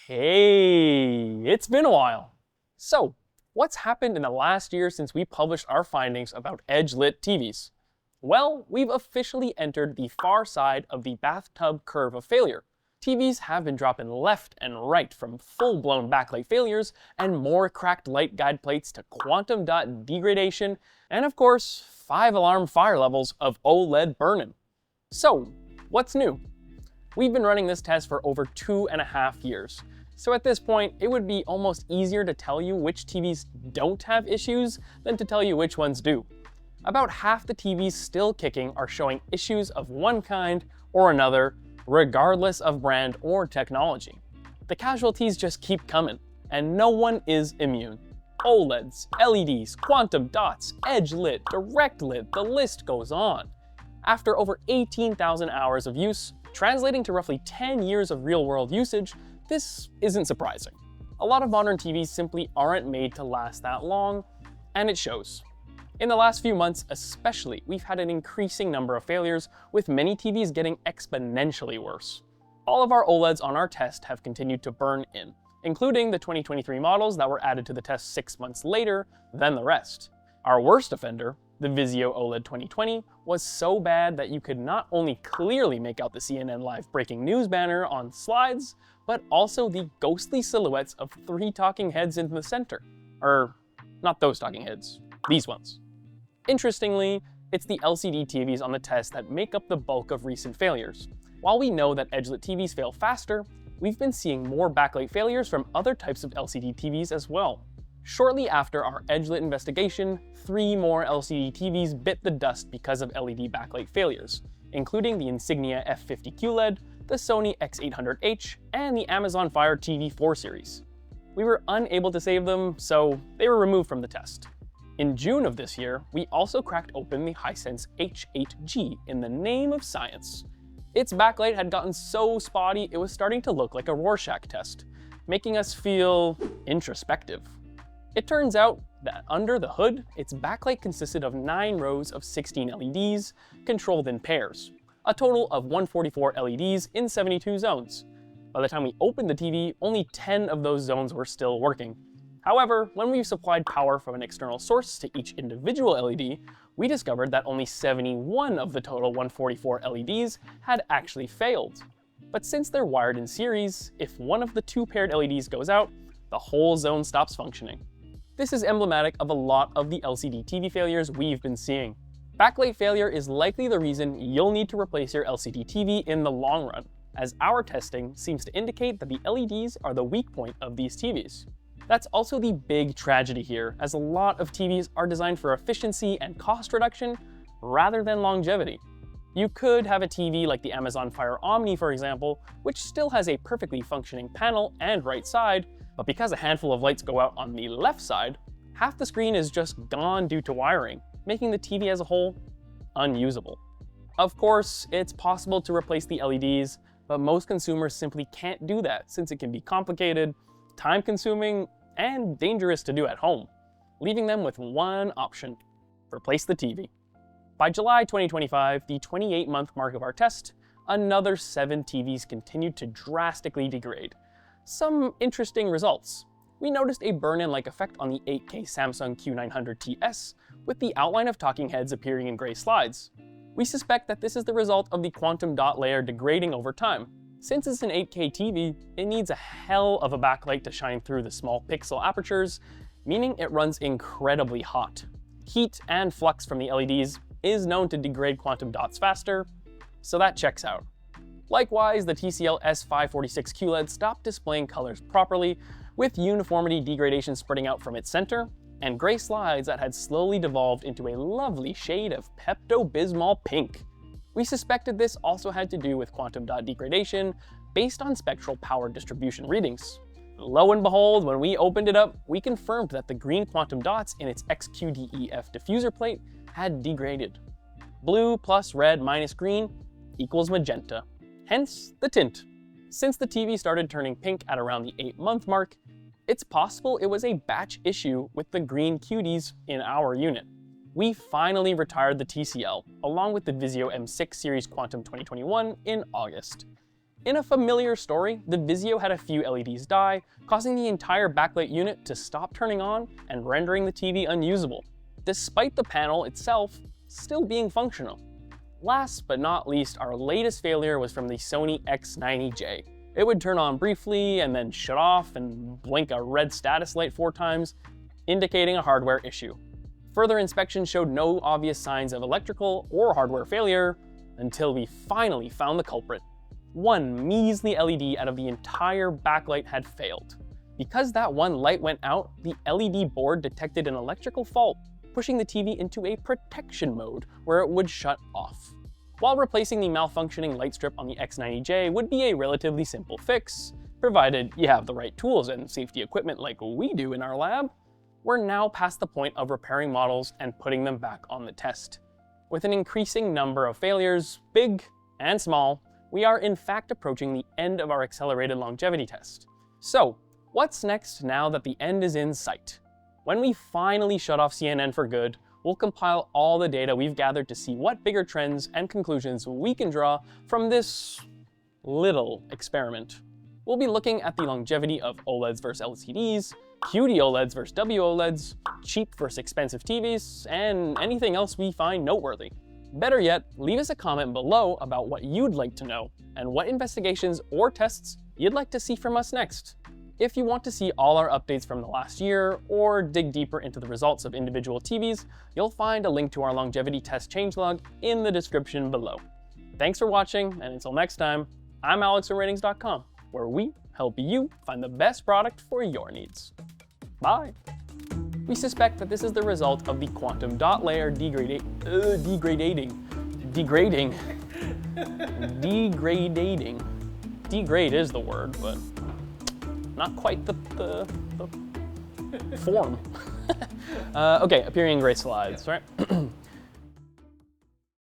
Hey, it's been a while. So, what's happened in the last year since we published our findings about edge-lit TVs? Well, we've officially entered the far side of the bathtub curve of failure. TVs have been dropping left and right from full-blown backlight failures and more cracked light guide plates to quantum dot degradation and of course, 5-alarm fire levels of OLED burn-in. So, what's new? We've been running this test for over 2.5 years. So at this point, it would be almost easier to tell you which TVs don't have issues than to tell you which ones do. About half the TVs still kicking are showing issues of one kind or another, regardless of brand or technology. The casualties just keep coming, and no one is immune. OLEDs, LEDs, quantum dots, edge lit, direct lit, the list goes on. After over 18,000 hours of use, translating to roughly 10 years of real-world usage, this isn't surprising. A lot of modern TVs simply aren't made to last that long, and it shows. In the last few months especially, we've had an increasing number of failures, with many TVs getting exponentially worse. All of our OLEDs on our test have continued to burn in, including the 2023 models that were added to the test 6 months later than the rest. Our worst offender, the Vizio OLED 2020, was so bad that you could not only clearly make out the CNN Live breaking news banner on slides, but also the ghostly silhouettes of 3 talking heads in the center. Not those talking heads, these ones. Interestingly, it's the LCD TVs on the test that make up the bulk of recent failures. While we know that edge-lit TVs fail faster, we've been seeing more backlight failures from other types of LCD TVs as well. Shortly after our edge-lit investigation, 3 more LCD TVs bit the dust because of LED backlight failures, including the Insignia F50 QLED, the Sony X800H, and the Amazon Fire TV 4 series. We were unable to save them, so they were removed from the test. In June of this year, we also cracked open the Hisense H8G in the name of science. Its backlight had gotten so spotty it was starting to look like a Rorschach test, making us feel introspective. It turns out that under the hood, its backlight consisted of 9 rows of 16 LEDs controlled in pairs, a total of 144 LEDs in 72 zones. By the time we opened the TV, only 10 of those zones were still working. However, when we supplied power from an external source to each individual LED, we discovered that only 71 of the total 144 LEDs had actually failed. But since they're wired in series, if one of the 2 paired LEDs goes out, the whole zone stops functioning. This is emblematic of a lot of the LCD TV failures we've been seeing. Backlight failure is likely the reason you'll need to replace your LCD TV in the long run, as our testing seems to indicate that the LEDs are the weak point of these TVs. That's also the big tragedy here, as a lot of TVs are designed for efficiency and cost reduction rather than longevity. You could have a TV like the Amazon Fire Omni, for example, which still has a perfectly functioning panel and right side, but because a handful of lights go out on the left side, half the screen is just gone due to wiring, making the TV as a whole unusable. Of course, it's possible to replace the LEDs, but most consumers simply can't do that since it can be complicated, time-consuming, and dangerous to do at home, leaving them with one option: replace the TV. By July 2025, the 28-month mark of our test, another 7 TVs continued to drastically degrade. Some interesting results. We noticed a burn-in-like effect on the 8K Samsung Q900 TS, with the outline of talking heads appearing in gray slides. We suspect that this is the result of the quantum dot layer degrading over time. Since it's an 8K TV, it needs a hell of a backlight to shine through the small pixel apertures, meaning it runs incredibly hot. Heat and flux from the LEDs is known to degrade quantum dots faster, so that checks out. Likewise, the TCL S546 QLED stopped displaying colors properly, with uniformity degradation spreading out from its center, and gray slides that had slowly devolved into a lovely shade of Pepto-Bismol pink. We suspected this also had to do with quantum dot degradation based on spectral power distribution readings. Lo and behold, when we opened it up, we confirmed that the green quantum dots in its XQDEF diffuser plate had degraded. Blue plus red minus green equals magenta, hence the tint. Since the TV started turning pink at around the 8-month mark, it's possible it was a batch issue with the green cuties in our unit. We finally retired the TCL, along with the Vizio M6 Series Quantum 2021 in August. In a familiar story, the Vizio had a few LEDs die, causing the entire backlight unit to stop turning on and rendering the TV unusable, despite the panel itself still being functional. Last but not least, our latest failure was from the Sony X90J. It would turn on briefly and then shut off and blink a red status light 4 times, indicating a hardware issue. Further inspection showed no obvious signs of electrical or hardware failure until we finally found the culprit. One measly LED out of the entire backlight had failed. Because that one light went out, the LED board detected an electrical fault, pushing the TV into a protection mode where it would shut off. While replacing the malfunctioning light strip on the X90J would be a relatively simple fix, provided you have the right tools and safety equipment like we do in our lab, we're now past the point of repairing models and putting them back on the test. With an increasing number of failures, big and small, we are in fact approaching the end of our accelerated longevity test. So, what's next now that the end is in sight? When we finally shut off CNN for good, we'll compile all the data we've gathered to see what bigger trends and conclusions we can draw from this little experiment. We'll be looking at the longevity of OLEDs versus LCDs, QD-OLEDs versus WOLEDs, cheap versus expensive TVs, and anything else we find noteworthy. Better yet, leave us a comment below about what you'd like to know and what investigations or tests you'd like to see from us next. If you want to see all our updates from the last year or dig deeper into the results of individual TVs, you'll find a link to our longevity test changelog in the description below. Thanks for watching, and until next time, I'm Alex from RTINGS.com, where we help you find the best product for your needs. Bye! We suspect that this is the result of the quantum dot layer degrading. Degrade is the word, but not quite the form. Okay, appearing in gray slides, right?